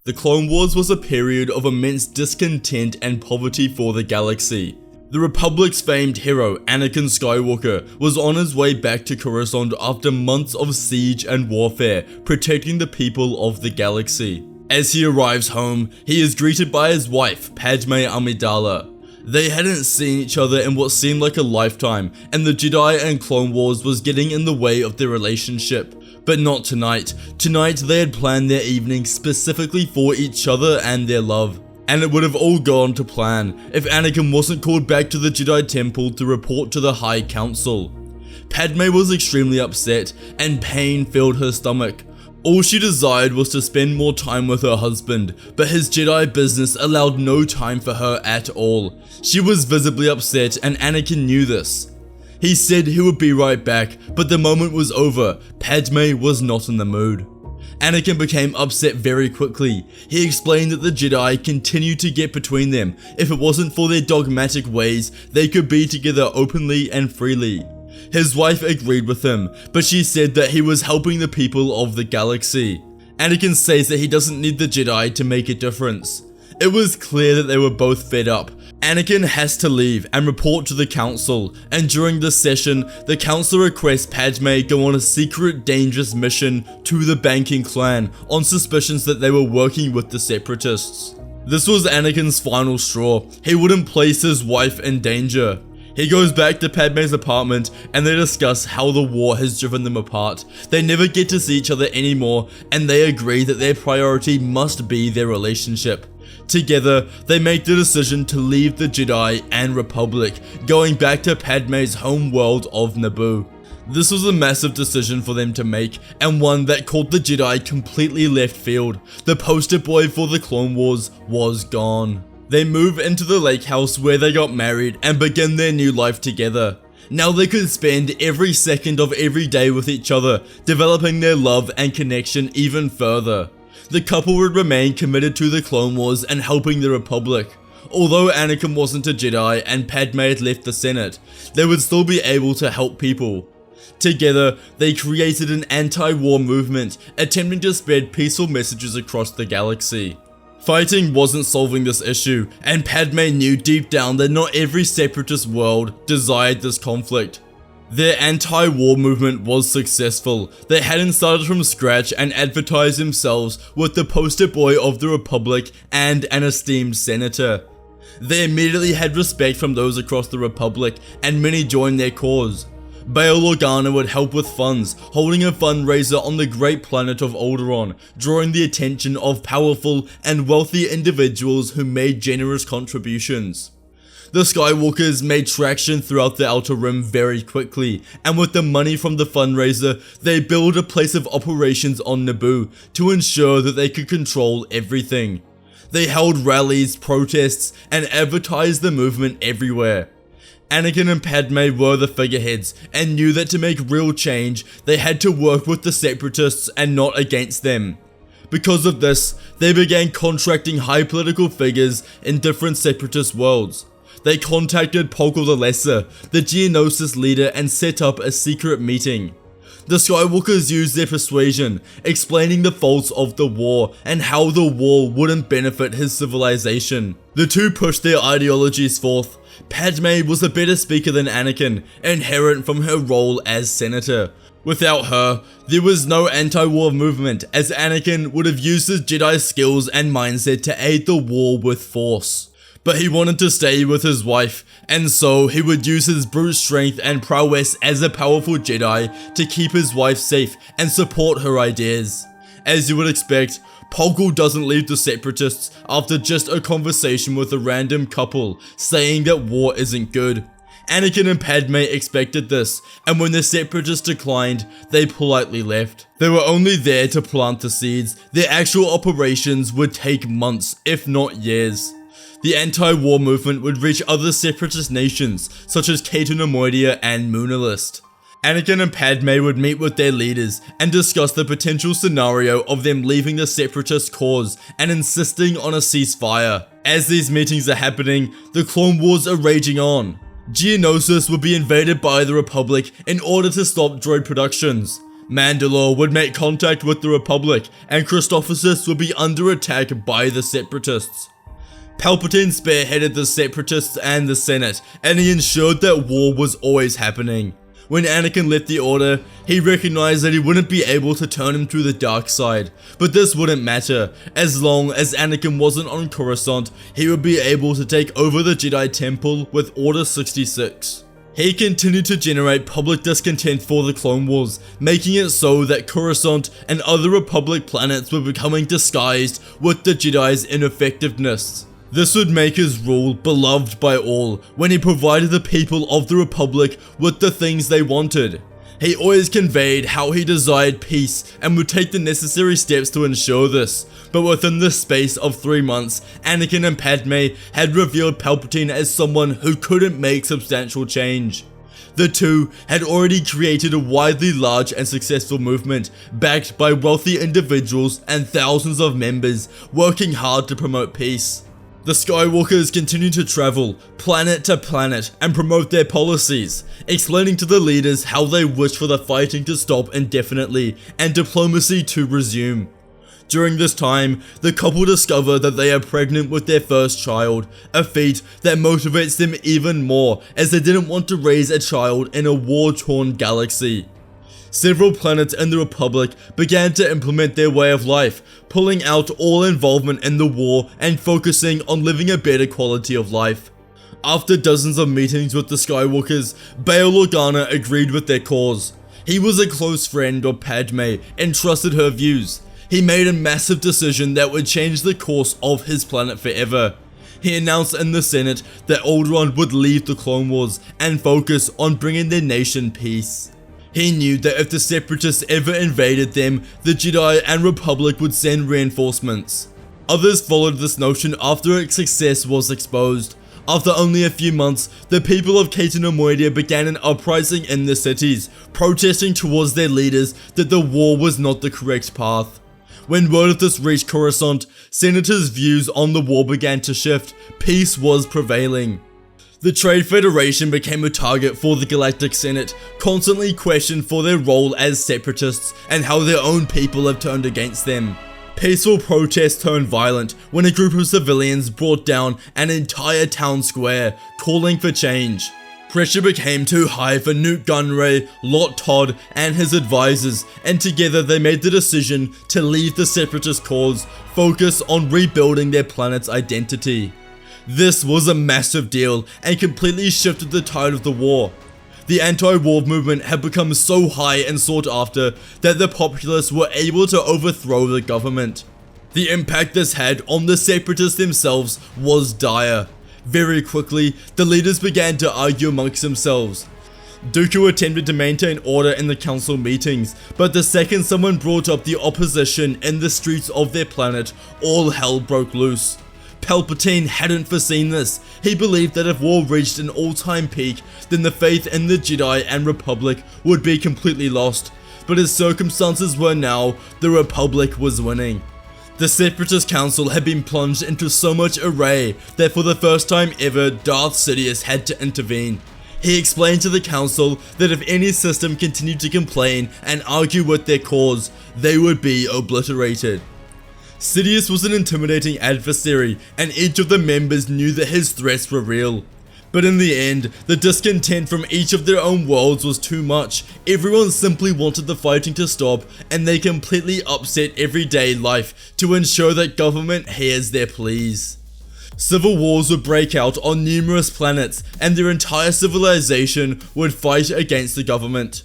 The Clone Wars was a period of immense discontent and poverty for the galaxy. The Republic's famed hero, Anakin Skywalker, was on his way back to Coruscant after months of siege and warfare, protecting the people of the galaxy. As he arrives home, he is greeted by his wife, Padme Amidala. They hadn't seen each other in what seemed like a lifetime, and the Jedi and Clone Wars was getting in the way of their relationship. But not tonight. Tonight they had planned their evening specifically for each other and their love. And it would have all gone to plan if Anakin wasn't called back to the Jedi Temple to report to the High Council. Padme was extremely upset, and pain filled her stomach. All she desired was to spend more time with her husband, but his Jedi business allowed no time for her at all. She was visibly upset, and Anakin knew this. He said he would be right back, but the moment was over. Padme was not in the mood. Anakin became upset very quickly. He explained that the Jedi continued to get between them. If it wasn't for their dogmatic ways, they could be together openly and freely. His wife agreed with him, but she said that he was helping the people of the galaxy. Anakin says that he doesn't need the Jedi to make a difference. It was clear that they were both fed up. Anakin has to leave and report to the council, and during this session, the council requests Padme go on a secret dangerous mission to the banking clan on suspicions that they were working with the Separatists. This was Anakin's final straw. He wouldn't place his wife in danger. He goes back to Padme's apartment and they discuss how the war has driven them apart. They never get to see each other anymore, and they agree that their priority must be their relationship. Together, they make the decision to leave the Jedi and Republic, going back to Padme's home world of Naboo. This was a massive decision for them to make, and one that caught the Jedi completely left field. The poster boy for the Clone Wars was gone. They move into the lake house where they got married and begin their new life together. Now they could spend every second of every day with each other, developing their love and connection even further. The couple would remain committed to the Clone Wars and helping the Republic. Although Anakin wasn't a Jedi and Padme had left the Senate, they would still be able to help people. Together, they created an anti-war movement, attempting to spread peaceful messages across the galaxy. Fighting wasn't solving this issue, and Padme knew deep down that not every Separatist world desired this conflict. Their anti-war movement was successful. They hadn't started from scratch and advertised themselves with the poster boy of the Republic and an esteemed senator. They immediately had respect from those across the Republic, and many joined their cause. Bail Organa would help with funds, holding a fundraiser on the great planet of Alderaan, drawing the attention of powerful and wealthy individuals who made generous contributions. The Skywalkers made traction throughout the Outer Rim very quickly, and with the money from the fundraiser, they built a place of operations on Naboo to ensure that they could control everything. They held rallies, protests, and advertised the movement everywhere. Anakin and Padme were the figureheads, and knew that to make real change, they had to work with the Separatists and not against them. Because of this, they began contracting high political figures in different Separatist worlds. They contacted Folklore the Lesser, the Geonosis leader, and set up a secret meeting. The Skywalkers used their persuasion, explaining the faults of the war and how the war wouldn't benefit his civilization. The two pushed their ideologies forth. Padme was a better speaker than Anakin, inherent from her role as senator. Without her, there was no anti-war movement, as Anakin would have used his Jedi skills and mindset to aid the war with force. But he wanted to stay with his wife, and so he would use his brute strength and prowess as a powerful Jedi to keep his wife safe and support her ideas. As you would expect, Folklore doesn't leave the Separatists after just a conversation with a random couple saying that war isn't good. Anakin and Padme expected this, and when the Separatists declined, they politely left. They were only there to plant the seeds. Their actual operations would take months, if not years. The anti-war movement would reach other Separatist nations, such as Cato Nemoidia and Moonalist. Anakin and Padme would meet with their leaders and discuss the potential scenario of them leaving the Separatist cause and insisting on a ceasefire. As these meetings are happening, the Clone Wars are raging on. Geonosis would be invaded by the Republic in order to stop droid productions. Mandalore would make contact with the Republic, and Christophsis would be under attack by the Separatists. Palpatine spearheaded the Separatists and the Senate, and he ensured that war was always happening. When Anakin left the Order, he recognized that he wouldn't be able to turn him to the dark side, but this wouldn't matter. As long as Anakin wasn't on Coruscant, he would be able to take over the Jedi Temple with Order 66. He continued to generate public discontent for the Clone Wars, making it so that Coruscant and other Republic planets were becoming disguised with the Jedi's ineffectiveness. This would make his rule beloved by all when he provided the people of the Republic with the things they wanted. He always conveyed how he desired peace and would take the necessary steps to ensure this, but within the space of 3 months, Anakin and Padme had revealed Palpatine as someone who couldn't make substantial change. The two had already created a widely large and successful movement, backed by wealthy individuals and thousands of members working hard to promote peace. The Skywalkers continue to travel planet to planet and promote their policies, explaining to the leaders how they wish for the fighting to stop indefinitely and diplomacy to resume. During this time, the couple discover that they are pregnant with their first child, a feat that motivates them even more as they didn't want to raise a child in a war-torn galaxy. Several planets in the Republic began to implement their way of life, pulling out all involvement in the war and focusing on living a better quality of life. After dozens of meetings with the Skywalkers, Bail Organa agreed with their cause. He was a close friend of Padme and trusted her views. He made a massive decision that would change the course of his planet forever. He announced in the Senate that Alderaan would leave the Clone Wars and focus on bringing their nation peace. He knew that if the Separatists ever invaded them, the Jedi and Republic would send reinforcements. Others followed this notion after its success was exposed. After only a few months, the people of Caetanomoidia began an uprising in the cities, protesting towards their leaders that the war was not the correct path. When word of this reached Coruscant, senators' views on the war began to shift. Peace was prevailing. The Trade Federation became a target for the Galactic Senate, constantly questioned for their role as separatists and how their own people have turned against them. Peaceful protests turned violent when a group of civilians brought down an entire town square, calling for change. Pressure became too high for Newt Gunray, Lot Todd, and his advisors, and together they made the decision to leave the separatist cause, focus on rebuilding their planet's identity. This was a massive deal and completely shifted the tide of the war. The anti-war movement had become so high and sought after that the populace were able to overthrow the government. The impact this had on the separatists themselves was dire. Very quickly, the leaders began to argue amongst themselves. Dooku attempted to maintain order in the council meetings, but the second someone brought up the opposition in the streets of their planet, all hell broke loose. Palpatine hadn't foreseen this. He believed that if war reached an all-time peak, then the faith in the Jedi and Republic would be completely lost. But as circumstances were now, the Republic was winning. The Separatist Council had been plunged into so much array that for the first time ever, Darth Sidious had to intervene. He explained to the council that if any system continued to complain and argue with their cause, they would be obliterated. Sidious was an intimidating adversary, and each of the members knew that his threats were real. But in the end, the discontent from each of their own worlds was too much. Everyone simply wanted the fighting to stop, and they completely upset everyday life to ensure that government hears their pleas. Civil wars would break out on numerous planets, and their entire civilization would fight against the government.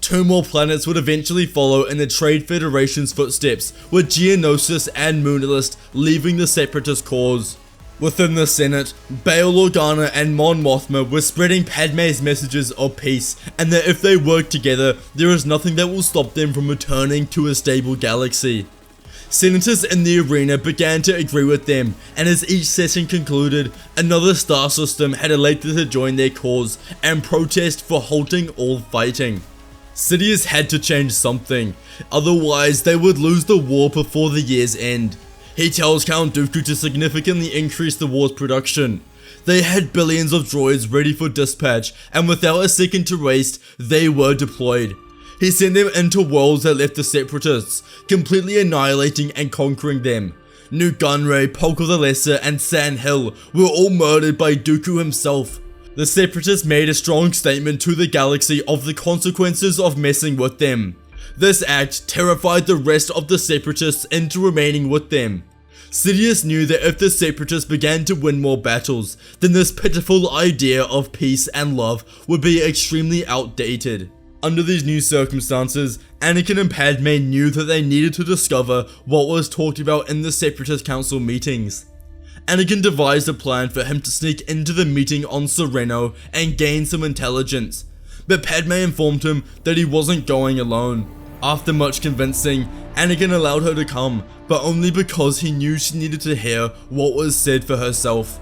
2 more planets would eventually follow in the Trade Federation's footsteps, with Geonosis and Moonlist leaving the Separatist cause. Within the Senate, Bail Organa and Mon Mothma were spreading Padme's messages of peace, and that if they work together, there is nothing that will stop them from returning to a stable galaxy. Senators in the arena began to agree with them, and as each session concluded, another star system had elected to join their cause and protest for halting all fighting. Sidious had to change something, otherwise they would lose the war before the year's end. He tells Count Dooku to significantly increase the war's production. They had billions of droids ready for dispatch, and without a second to waste, they were deployed. He sent them into worlds that left the Separatists, completely annihilating and conquering them. New Gunray, Polka the Lesser, and Sand Hill were all murdered by Dooku himself. The Separatists made a strong statement to the galaxy of the consequences of messing with them. This act terrified the rest of the Separatists into remaining with them. Sidious knew that if the Separatists began to win more battles, then this pitiful idea of peace and love would be extremely outdated. Under these new circumstances, Anakin and Padme knew that they needed to discover what was talked about in the Separatist Council meetings. Anakin devised a plan for him to sneak into the meeting on Sereno and gain some intelligence, but Padme informed him that he wasn't going alone. After much convincing, Anakin allowed her to come, but only because he knew she needed to hear what was said for herself.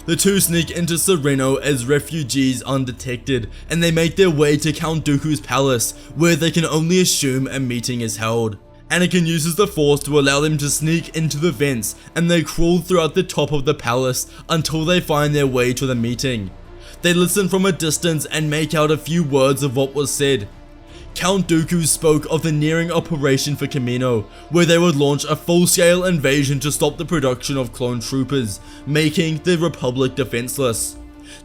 The two sneak into Sereno as refugees undetected, and they make their way to Count Dooku's palace, where they can only assume a meeting is held. Anakin uses the Force to allow them to sneak into the vents, and they crawl throughout the top of the palace until they find their way to the meeting. They listen from a distance and make out a few words of what was said. Count Dooku spoke of the nearing operation for Kamino, where they would launch a full-scale invasion to stop the production of clone troopers, making the Republic defenseless.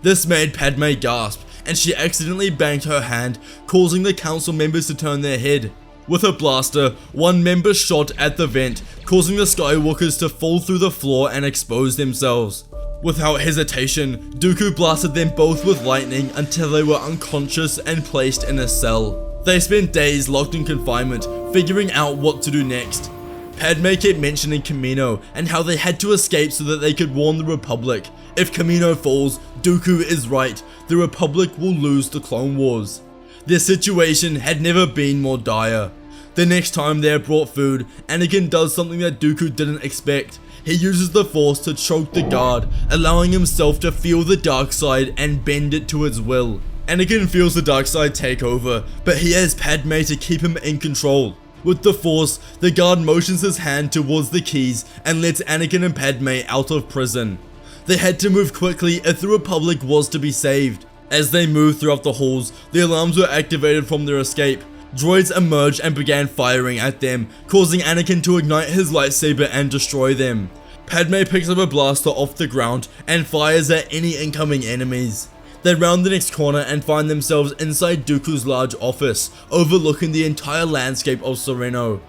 This made Padme gasp, and she accidentally banged her hand, causing the council members to turn their head. With a blaster, one member shot at the vent, causing the Skywalkers to fall through the floor and expose themselves. Without hesitation, Dooku blasted them both with lightning until they were unconscious and placed in a cell. They spent days locked in confinement, figuring out what to do next. Padme kept mentioning Kamino and how they had to escape so that they could warn the Republic. If Kamino falls, Dooku is right, the Republic will lose the Clone Wars. Their situation had never been more dire. The next time they are brought food, Anakin does something that Dooku didn't expect. He uses the Force to choke the guard, allowing himself to feel the dark side and bend it to his will. Anakin feels the dark side take over, but he has Padme to keep him in control. With the Force, the guard motions his hand towards the keys and lets Anakin and Padme out of prison. They had to move quickly if the Republic was to be saved. As they moved throughout the halls, the alarms were activated from their escape. Droids emerged and began firing at them, causing Anakin to ignite his lightsaber and destroy them. Padme picks up a blaster off the ground and fires at any incoming enemies. They round the next corner and find themselves inside Dooku's large office, overlooking the entire landscape of Sereno.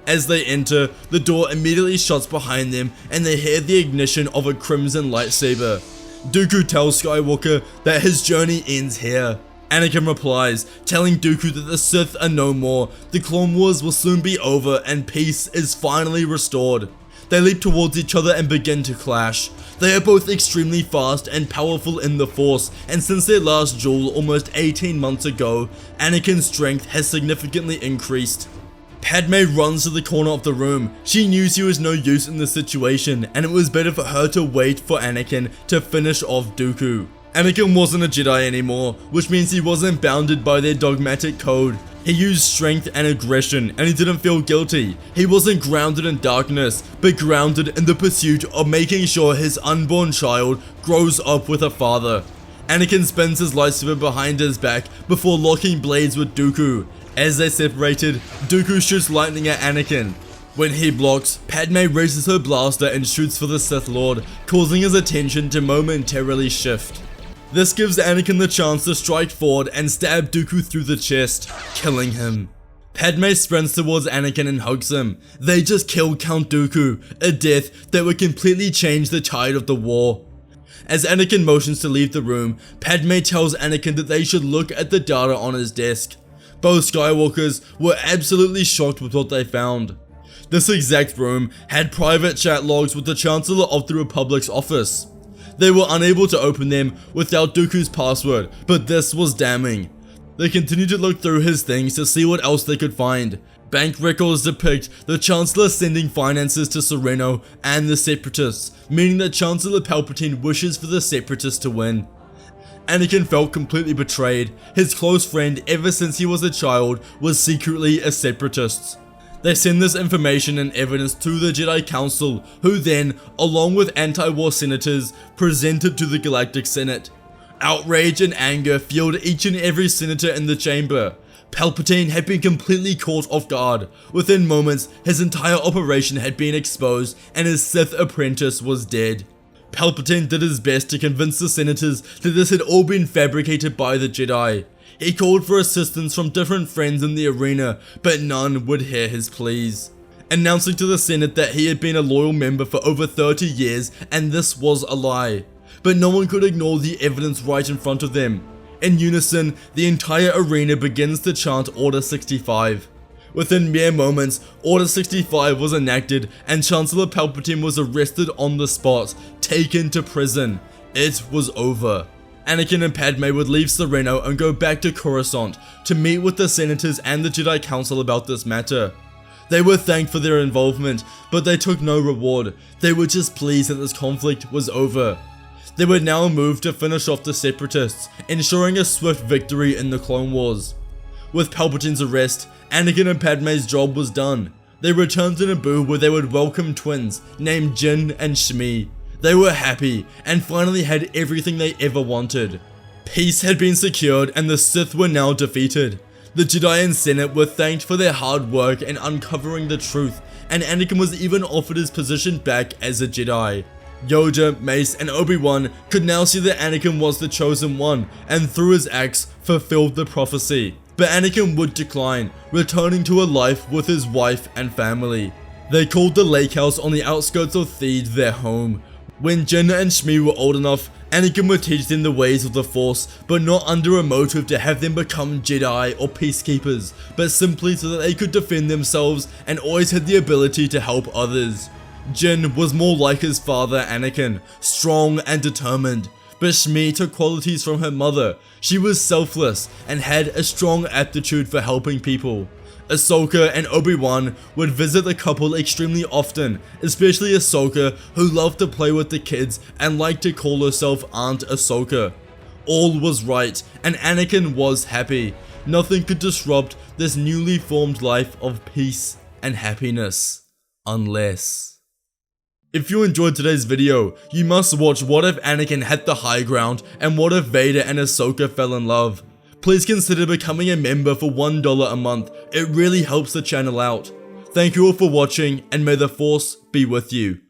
As they enter, the door immediately shuts behind them and they hear the ignition of a crimson lightsaber. Dooku tells Skywalker that his journey ends here. Anakin replies, telling Dooku that the Sith are no more, the Clone Wars will soon be over and peace is finally restored. They leap towards each other and begin to clash. They are both extremely fast and powerful in the Force, and since their last duel almost 18 months ago, Anakin's strength has significantly increased. Padme runs to the corner of the room. She knew she was no use in the situation, and it was better for her to wait for Anakin to finish off Dooku. Anakin wasn't a Jedi anymore, which means he wasn't bounded by their dogmatic code. He used strength and aggression, and he didn't feel guilty. He wasn't grounded in darkness, but grounded in the pursuit of making sure his unborn child grows up with a father. Anakin spins his lightsaber behind his back before locking blades with Dooku. As they separated, Dooku shoots lightning at Anakin. When he blocks, Padme raises her blaster and shoots for the Sith Lord, causing his attention to momentarily shift. This gives Anakin the chance to strike forward and stab Dooku through the chest, killing him. Padme sprints towards Anakin and hugs him. They just killed Count Dooku, a death that would completely change the tide of the war. As Anakin motions to leave the room, Padme tells Anakin that they should look at the data on his desk. Both Skywalkers were absolutely shocked with what they found. This exact room had private chat logs with the Chancellor of the Republic's office. They were unable to open them without Dooku's password, but this was damning. They continued to look through his things to see what else they could find. Bank records depict the Chancellor sending finances to Sereno and the Separatists, meaning that Chancellor Palpatine wishes for the Separatists to win. Anakin felt completely betrayed. His close friend ever since he was a child was secretly a Separatist. They send this information and evidence to the Jedi Council, who then, along with anti-war senators, presented to the Galactic Senate. Outrage and anger filled each and every senator in the chamber. Palpatine had been completely caught off guard. Within moments, his entire operation had been exposed and his Sith apprentice was dead. Palpatine did his best to convince the senators that this had all been fabricated by the Jedi. He called for assistance from different friends in the arena, but none would hear his pleas. Announcing to the Senate that he had been a loyal member for over 30 years and this was a lie. But no one could ignore the evidence right in front of them. In unison, the entire arena begins to chant Order 65. Within mere moments, Order 65 was enacted and Chancellor Palpatine was arrested on the spot, taken to prison. It was over. Anakin and Padme would leave Sereno and go back to Coruscant to meet with the senators and the Jedi Council about this matter. They were thanked for their involvement, but they took no reward. They were just pleased that this conflict was over. They would now move to finish off the Separatists, ensuring a swift victory in the Clone Wars. With Palpatine's arrest, Anakin and Padme's job was done. They returned to Naboo where they would welcome twins named Jin and Shmi. They were happy and finally had everything they ever wanted. Peace had been secured and the Sith were now defeated. The Jedi and Senate were thanked for their hard work in uncovering the truth, and Anakin was even offered his position back as a Jedi. Yoda, Mace, and Obi-Wan could now see that Anakin was the chosen one, and through his acts, fulfilled the prophecy. But Anakin would decline, returning to a life with his wife and family. They called the lake house on the outskirts of Theed their home. When Jin and Shmi were old enough, Anakin would teach them the ways of the Force, but not under a motive to have them become Jedi or peacekeepers, but simply so that they could defend themselves and always had the ability to help others. Jin was more like his father Anakin, strong and determined, but Shmi took qualities from her mother. She was selfless and had a strong aptitude for helping people. Ahsoka and Obi-Wan would visit the couple extremely often, especially Ahsoka, who loved to play with the kids and liked to call herself Aunt Ahsoka. All was right, and Anakin was happy. Nothing could disrupt this newly formed life of peace and happiness. Unless... If you enjoyed today's video, you must watch What If Anakin Had the High Ground and What If Vader and Ahsoka Fell in Love. Please consider becoming a member for $1 a month, it really helps the channel out. Thank you all for watching and may the Force be with you.